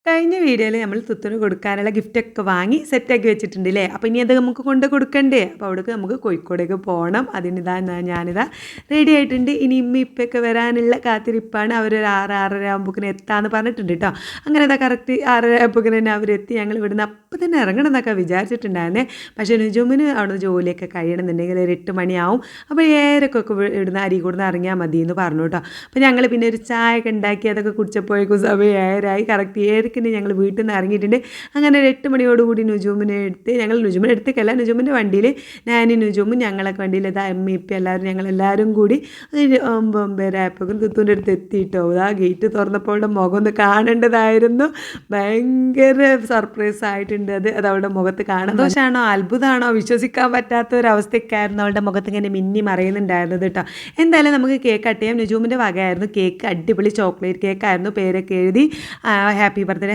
കഴിഞ്ഞ വീഡിയോയിൽ നമ്മൾ തുത്തൂന് കൊടുക്കാനുള്ള ഗിഫ്റ്റൊക്കെ വാങ്ങി സെറ്റാക്കി വെച്ചിട്ടുണ്ടല്ലേ. അപ്പോൾ ഇനി അത് നമുക്ക് കൊണ്ട് കൊടുക്കണ്ടേ. അപ്പോൾ അവിടേക്ക് നമുക്ക് കോഴിക്കോടേക്ക് പോകണം. അതിനിതാ ഞാനിതാ റെഡി ആയിട്ടുണ്ട്. ഇനി ഇപ്പൊക്കെ വരാനുള്ള കാത്തിരിപ്പാണ്. അവരൊരു 6-6:30 ആകുമ്പോഴേക്കും എത്താമെന്ന് പറഞ്ഞിട്ടുണ്ട് കേട്ടോ. അങ്ങനെ ഇതാ കറക്റ്റ് 6:30 ആകുമ്പോഴേക്കും തന്നെ അവരെത്തി. ഞങ്ങൾ ഇവിടുന്ന് അപ്പം തന്നെ ഇറങ്ങണം എന്നൊക്കെ വിചാരിച്ചിട്ടുണ്ടായിരുന്നേ. പക്ഷേ നുജുമിന് അവിടെ ജോലിയൊക്കെ കഴിയണമെന്നുണ്ടെങ്കിൽ ഒരു 8 മണിയാവും. അപ്പോൾ 7:00 ഇവിടുന്ന് അരീക്കോടുന്ന് ഇറങ്ങിയാൽ മതി എന്ന് പറഞ്ഞു കേട്ടോ. അപ്പോൾ ഞങ്ങൾ പിന്നെ ഒരു ചായ ഒക്കെ ഉണ്ടാക്കി അതൊക്കെ കുടിച്ചപ്പോഴേക്കും സമയം 7:00 കറക്റ്റ് 7:00 ഞങ്ങൾ വീട്ടിൽ നിന്ന് ഇറങ്ങിയിട്ടുണ്ട്. അങ്ങനെ ഒരു 8 മണിയോടുകൂടി നുജുമിനെ എടുത്ത് ഞങ്ങൾ നുജുമിനെ എടുത്തേക്കല്ല, നുജുമിൻ്റെ വണ്ടിയിൽ ഞാനും നുജുമും ഞങ്ങളൊക്കെ വണ്ടിയിൽ ഇതാ എമ്മ ഇപ്പം എല്ലാവരും ഞങ്ങളെല്ലാവരും കൂടി 9:30 ആയപ്പോഴും തുത്തൂൻ്റെ അടുത്ത് എത്തിയിട്ടോ. ആ ഗേറ്റ് തുറന്നപ്പോൾ മുഖം ഒന്ന് കാണേണ്ടതായിരുന്നു. ഭയങ്കര സർപ്രൈസ് ആയിട്ടുണ്ട്. അത് അവളുടെ മുഖത്ത് കാണാൻ ദോഷമാണോ അത്ഭുതമാണോ വിശ്വസിക്കാൻ പറ്റാത്ത ഒരു അവസ്ഥയ്ക്കായിരുന്നു അവളുടെ മുഖത്ത് ഇങ്ങനെ മിന്നി മറയുന്നുണ്ടായിരുന്നത് കേട്ടോ. എന്തായാലും നമുക്ക് കേക്ക് കട്ട് ചെയ്യാം. നുജുമിൻ്റെ വകയായിരുന്നു കേക്ക്. അടിപൊളി ചോക്ലേറ്റ് കേക്കായിരുന്നു. പേരൊക്കെ എഴുതി ഹാപ്പി ബർത്ത്ഡേ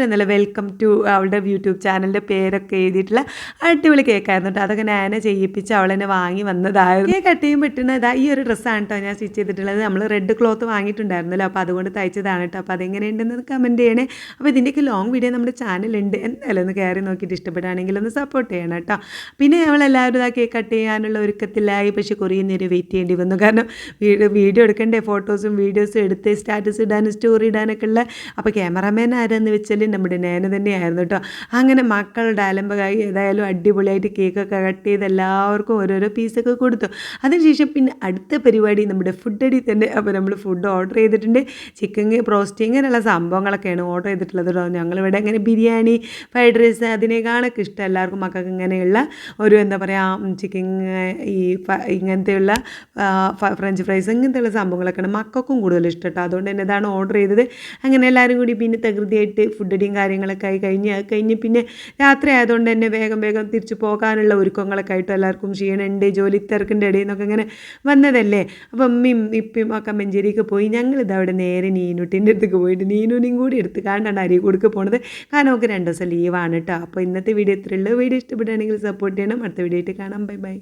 എന്നല്ല, വെൽക്കം ടു അവളുടെ യൂട്യൂബ് ചാനലിൻ്റെ പേരൊക്കെ എഴുതിയിട്ടുള്ള അടിപൊളി കേക്കായിരുന്നു കേട്ടോ. അതൊക്കെ ഞാൻ ചെയ്യിപ്പിച്ച് അവളെന്നെ വാങ്ങി വന്നതായിരുന്നു. കേക്ക് കട്ട് ചെയ്യാൻ പറ്റുന്ന ഇതാ ഈ ഒരു ഡ്രസ്സാണ് കേട്ടോ ഞാൻ സ്റ്റിച്ച് ചെയ്തിട്ടുള്ളത്. നമ്മൾ റെഡ് ക്ലോത്ത് വാങ്ങിയിട്ടുണ്ടായിരുന്നല്ലോ, അപ്പോൾ അതുകൊണ്ട് തയ്ച്ചതാണ് കേട്ടോ. അപ്പോൾ അതെങ്ങനെയുണ്ടെന്ന് കമൻറ്റ് ചെയ്യണേ. അപ്പോൾ ഇതിൻ്റെയൊക്കെ ലോങ് വീഡിയോ നമ്മുടെ ചാനലുണ്ട്, എന്തായാലും ഒന്ന് കയറി നോക്കിയിട്ട് ഇഷ്ടപ്പെടുകയാണെങ്കിൽ ഒന്ന് സപ്പോർട്ട് ചെയ്യണം കേട്ടോ. പിന്നെ നമ്മളെല്ലാവരും ആ കേക്ക് കട്ട് ചെയ്യാനുള്ള ഒരുക്കത്തിലായി. പക്ഷേ കുറേ നേരം വെയിറ്റ് ചെയ്യേണ്ടി വന്നു. കാരണം വീഡിയോ എടുക്കണ്ടേ, ഫോട്ടോസും വീഡിയോസും എടുത്ത് സ്റ്റാറ്റസ് ഇടാനും സ്റ്റോറി ഇടാനൊക്കെ ഉള്ള. അപ്പോൾ ക്യാമറമാൻ ആരെന്ന് വെച്ചാൽ നമ്മുടെ നേന തന്നെയായിരുന്നു കേട്ടോ. അങ്ങനെ മക്കളുടെ അലമ്പകായി ഏതായാലും അടിപൊളിയായിട്ട് കേക്കൊക്കെ കട്ട് ചെയ്ത് എല്ലാവർക്കും ഓരോരോ പീസൊക്കെ കൊടുത്തു. അതിനുശേഷം പിന്നെ അടുത്ത പരിപാടി നമ്മുടെ ഫുഡ് അടി തന്നെ. അപ്പോൾ നമ്മൾ ഫുഡ് ഓർഡർ ചെയ്തിട്ടുണ്ട്. ചിക്കൻ ബ്രോസ്റ്റ് ഇങ്ങനെയുള്ള സംഭവങ്ങളൊക്കെയാണ് ഓർഡർ ചെയ്തിട്ടുള്ളത് കേട്ടോ. ഞങ്ങളിവിടെ അങ്ങനെ ബിരിയാണി, ഫ്രൈഡ് റൈസ് അതിനേക്കാളൊക്കെ ഇഷ്ടം എല്ലാവർക്കും മക്കൾക്ക് ഇങ്ങനെയുള്ള ഒരു എന്താ പറയുക ചിക്കൻ ഇങ്ങനത്തെയുള്ള ഫ്രഞ്ച് ഫ്രൈസ് ഇങ്ങനത്തെയുള്ള സംഭവങ്ങളൊക്കെയാണ് മക്കൾക്കും കൂടുതൽ ഇഷ്ടം കേട്ടോ. അതുകൊണ്ട് തന്നെ ഇതാണ് ഓർഡർ ചെയ്തത്. അങ്ങനെ എല്ലാവരും കൂടി പിന്നെ തകൃതിയായിട്ട് ഫുഡ് അടിയും കാര്യങ്ങളൊക്കെ ആയി കഴിഞ്ഞ് പിന്നെ രാത്രി ആയതുകൊണ്ട് തന്നെ വേഗം തിരിച്ചു പോകാനുള്ള ഒരുക്കങ്ങളൊക്കെ ആയിട്ട് എല്ലാവർക്കും ക്ഷീണമുണ്ട്. ജോലി തിരക്കിൻ്റെ ഇടയിൽ നിന്നൊക്കെ ഇങ്ങനെ വന്നതല്ലേ. അപ്പം അമ്മയും ഇപ്പം ഒക്കെ മഞ്ചേരിക്ക് പോയി. ഞങ്ങളിത് അവിടെ നേരെ നീനുട്ടിൻ്റെ അടുത്തേക്ക് പോയിട്ട് നീനുവിനെയും കൂടി എടുത്ത് കാണാണ്ട് അരീക്കോടുക്ക് പോണത്. കാരണം നമുക്ക് 2 ദിവസം ലീവാണ് കേട്ടോ. അപ്പോൾ ഇന്നത്തെ വീഡിയോ ഇത്രയുള്ളൂ. വീഡിയോ ഇഷ്ടപ്പെടുകയാണെങ്കിൽ സപ്പോർട്ട് ചെയ്യണം. അടുത്ത വീഡിയോ ആയിട്ട് കാണാം. ബൈ.